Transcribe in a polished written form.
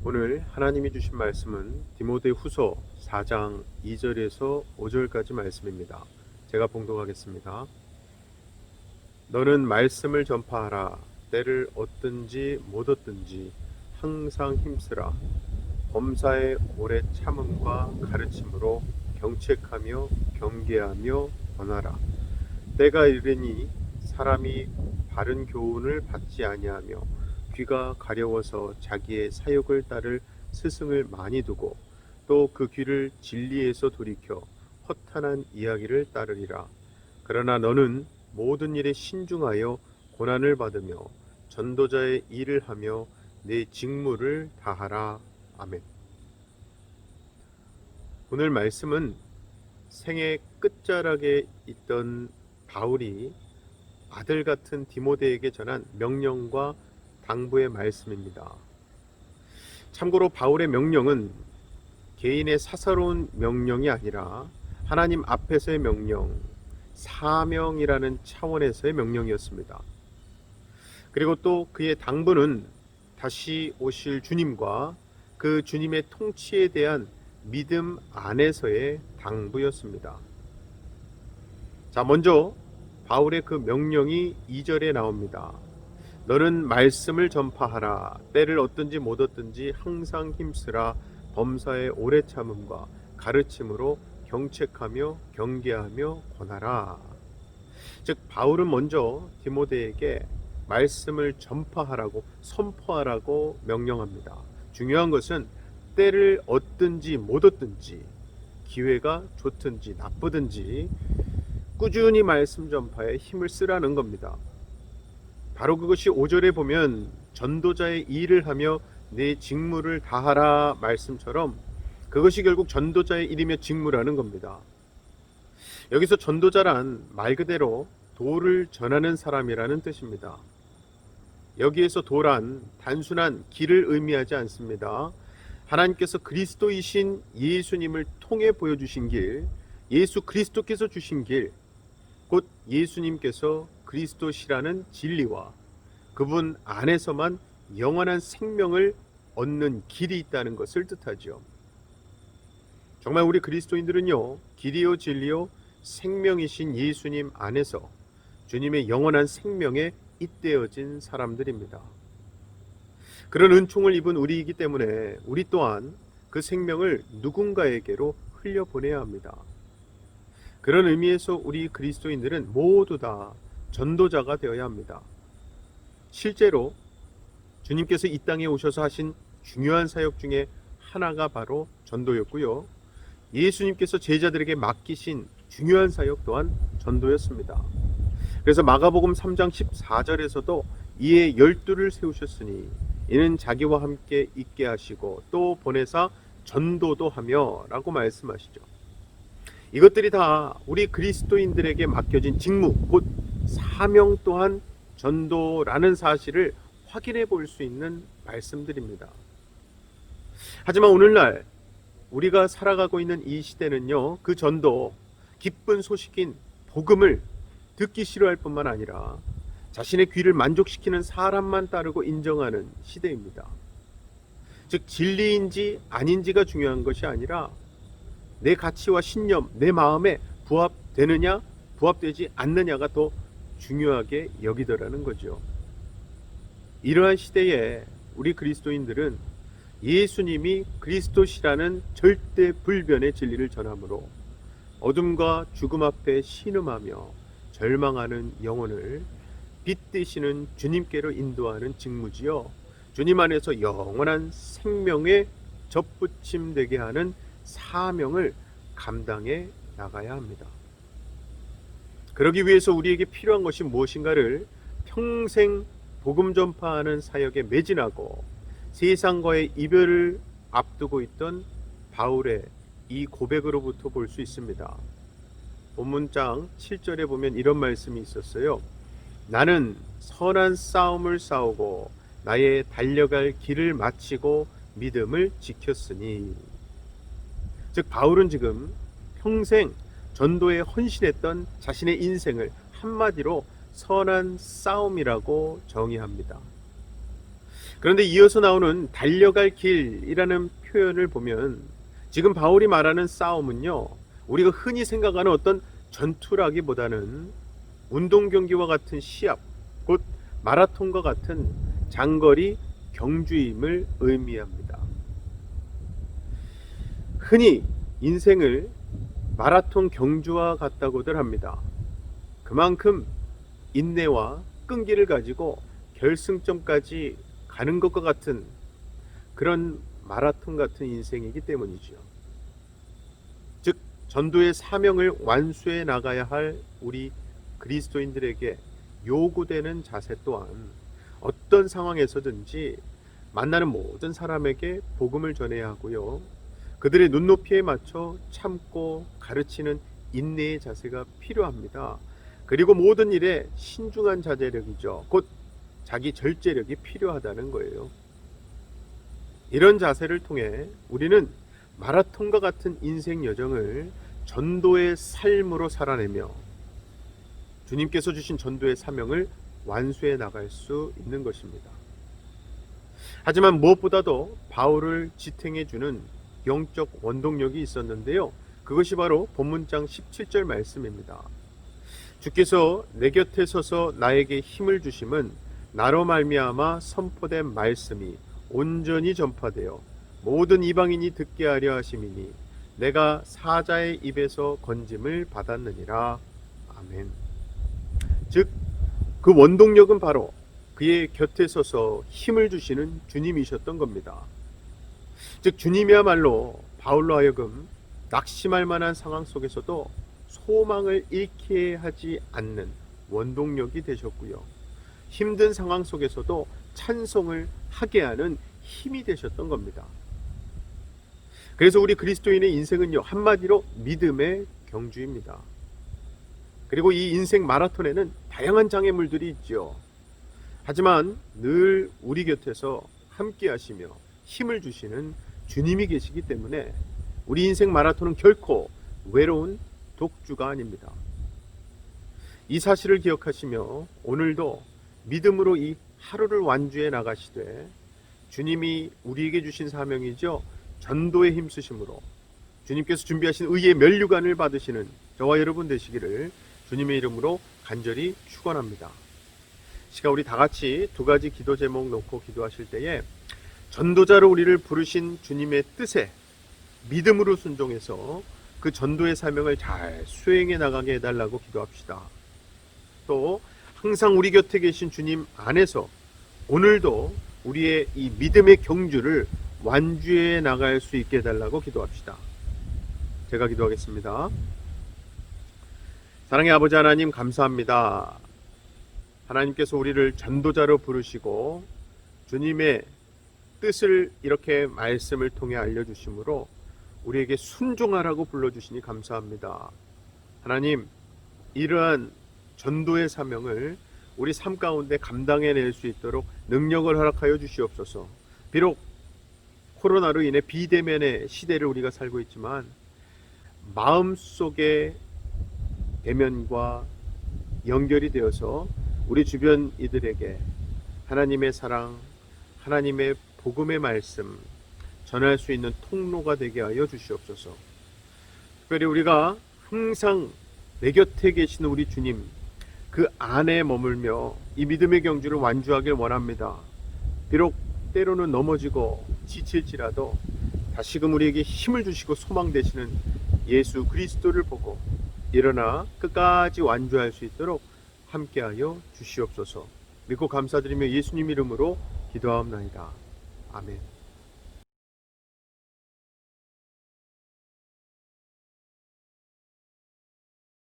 오늘 하나님이 주신 말씀은 디모데후서 4장 2절에서 5절까지 말씀입니다. 제가 봉독하겠습니다. 너는 말씀을 전파하라. 때를 얻든지 못 얻든지 항상 힘쓰라. 범사에 오래 참음과 가르침으로 경책하며 경계하며 권하라. 때가 이르니 사람이 바른 교훈을 받지 아니하며 귀가 가려워서 자기의 사욕을 따를 스승을 많이 두고 또 그 귀를 진리에서 돌이켜 허탄한 이야기를 따르리라. 그러나 너는 모든 일에 신중하여 고난을 받으며 전도자의 일을 하며 내 직무를 다하라. 아멘. 오늘 말씀은 생애 끝자락에 있던 바울이 아들 같은 디모데에게 전한 명령과 당부의 말씀입니다. 참고로 바울의 명령은 개인의 사사로운 명령이 아니라 하나님 앞에서의 명령, 사명이라는 차원에서의 명령이었습니다. 그리고 또 그의 당부는 다시 오실 주님과 그 주님의 통치에 대한 믿음 안에서의 당부였습니다. 자, 먼저 바울의 그 명령이 2절에 나옵니다. 너는 말씀을 전파하라. 때를 얻든지 못 얻든지 항상 힘쓰라. 범사에 오래 참음과 가르침으로 경책하며 경계하며 권하라. 즉 바울은 먼저 디모데에게 말씀을 전파하라고 선포하라고 명령합니다. 중요한 것은 때를 얻든지 못 얻든지 기회가 좋든지 나쁘든지 꾸준히 말씀 전파에 힘을 쓰라는 겁니다. 바로 그것이 5절에 보면 전도자의 일을 하며 내 직무를 다하라 말씀처럼 그것이 결국 전도자의 일이며 직무라는 겁니다. 여기서 전도자란 말 그대로 도를 전하는 사람이라는 뜻입니다. 여기에서 도란 단순한 길을 의미하지 않습니다. 하나님께서 그리스도이신 예수님을 통해 보여주신 길, 예수 그리스도께서 주신 길, 곧 예수님께서 그리스도시라는 진리와 그분 안에서만 영원한 생명을 얻는 길이 있다는 것을 뜻하죠. 정말 우리 그리스도인들은요, 길이요 진리요 생명이신 예수님 안에서 주님의 영원한 생명에 잇대어진 사람들입니다. 그런 은총을 입은 우리이기 때문에 우리 또한 그 생명을 누군가에게로 흘려보내야 합니다. 그런 의미에서 우리 그리스도인들은 모두 다 전도자가 되어야 합니다. 실제로 주님께서 이 땅에 오셔서 하신 중요한 사역 중에 하나가 바로 전도였고요. 예수님께서 제자들에게 맡기신 중요한 사역 또한 전도였습니다. 그래서 마가복음 3장 14절에서도 이에 12를 세우셨으니 이는 자기와 함께 있게 하시고 또 보내사 전도도 하며 라고 말씀하시죠. 이것들이 다 우리 그리스도인들에게 맡겨진 직무, 곧 사명 또한 전도라는 사실을 확인해 볼 수 있는 말씀들입니다. 하지만 오늘날 우리가 살아가고 있는 이 시대는요, 그 전도, 기쁜 소식인 복음을 듣기 싫어할 뿐만 아니라 자신의 귀를 만족시키는 사람만 따르고 인정하는 시대입니다. 즉 진리인지 아닌지가 중요한 것이 아니라 내 가치와 신념, 내 마음에 부합되느냐 부합되지 않느냐가 더 중요하게 여기더라는 거죠. 이러한 시대에 우리 그리스도인들은 예수님이 그리스도시라는 절대 불변의 진리를 전함으로 어둠과 죽음 앞에 신음하며 절망하는 영혼을 빛되시는 주님께로 인도하는 직무지요, 주님 안에서 영원한 생명에 접붙임되게 하는 사명을 감당해 나가야 합니다. 그러기 위해서 우리에게 필요한 것이 무엇인가를 평생 복음 전파하는 사역에 매진하고 세상과의 이별을 앞두고 있던 바울의 이 고백으로부터 볼 수 있습니다. 본문장 7절에 보면 이런 말씀이 있었어요. 나는 선한 싸움을 싸우고 나의 달려갈 길을 마치고 믿음을 지켰으니. 즉 바울은 지금 평생 전도에 헌신했던 자신의 인생을 한마디로 선한 싸움이라고 정의합니다. 그런데 이어서 나오는 달려갈 길이라는 표현을 보면 지금 바울이 말하는 싸움은요, 우리가 흔히 생각하는 어떤 전투라기보다는 운동 경기와 같은 시합, 곧 마라톤과 같은 장거리 경주임을 의미합니다. 흔히 인생을 마라톤 경주와 같다고들 합니다. 그만큼 인내와 끈기를 가지고 결승점까지 가는 것과 같은 그런 마라톤 같은 인생이기 때문이죠. 즉 전도의 사명을 완수해 나가야 할 우리 그리스도인들에게 요구되는 자세 또한 어떤 상황에서든지 만나는 모든 사람에게 복음을 전해야 하고요, 그들의 눈높이에 맞춰 참고 가르치는 인내의 자세가 필요합니다. 그리고 모든 일에 신중한 자제력이죠. 곧 자기 절제력이 필요하다는 거예요. 이런 자세를 통해 우리는 마라톤과 같은 인생 여정을 전도의 삶으로 살아내며 주님께서 주신 전도의 사명을 완수해 나갈 수 있는 것입니다. 하지만 무엇보다도 바울을 지탱해 주는 영적 원동력이 있었는데요, 그것이 바로 본문장 17절 말씀입니다. 주께서 내 곁에 서서 나에게 힘을 주심은 나로 말미암아 선포된 말씀이 온전히 전파되어 모든 이방인이 듣게 하려 하심이니 내가 사자의 입에서 건짐을 받았느니라. 아멘. 즉 그 원동력은 바로 그의 곁에 서서 힘을 주시는 주님이셨던 겁니다. 즉 주님이야말로 바울로 하여금 낙심할 만한 상황 속에서도 소망을 잃게 하지 않는 원동력이 되셨고요, 힘든 상황 속에서도 찬송을 하게 하는 힘이 되셨던 겁니다. 그래서 우리 그리스도인의 인생은요, 한마디로 믿음의 경주입니다. 그리고 이 인생 마라톤에는 다양한 장애물들이 있죠. 하지만 늘 우리 곁에서 함께 하시며 힘을 주시는 주님이 계시기 때문에 우리 인생 마라톤은 결코 외로운 독주가 아닙니다. 이 사실을 기억하시며 오늘도 믿음으로 이 하루를 완주해 나가시되 주님이 우리에게 주신 사명이죠, 전도에 힘쓰심으로 주님께서 준비하신 의의 면류관을 받으시는 저와 여러분 되시기를 주님의 이름으로 간절히 축원합니다. 시간 우리 다 같이 두 가지 기도 제목 놓고 기도하실 때에 전도자로 우리를 부르신 주님의 뜻에 믿음으로 순종해서 그 전도의 사명을 잘 수행해 나가게 해달라고 기도합시다. 또 항상 우리 곁에 계신 주님 안에서 오늘도 우리의 이 믿음의 경주를 완주해 나갈 수 있게 해달라고 기도합시다. 제가 기도하겠습니다. 사랑의 아버지 하나님, 감사합니다. 하나님께서 우리를 전도자로 부르시고 주님의 뜻을 이렇게 말씀을 통해 알려주심으로 우리에게 순종하라고 불러주시니 감사합니다. 하나님, 이러한 전도의 사명을 우리 삶 가운데 감당해낼 수 있도록 능력을 허락하여 주시옵소서. 비록 코로나로 인해 비대면의 시대를 우리가 살고 있지만 마음속의 대면과 연결이 되어서 우리 주변 이들에게 하나님의 사랑, 하나님의 복음의 말씀 전할 수 있는 통로가 되게 하여 주시옵소서. 특별히 우리가 항상 내 곁에 계시는 우리 주님, 그 안에 머물며 이 믿음의 경주를 완주하길 원합니다. 비록 때로는 넘어지고 지칠지라도 다시금 우리에게 힘을 주시고 소망 되시는 예수 그리스도를 보고 일어나 끝까지 완주할 수 있도록 함께하여 주시옵소서. 믿고 감사드리며 예수님 이름으로 기도하옵나이다. 아멘.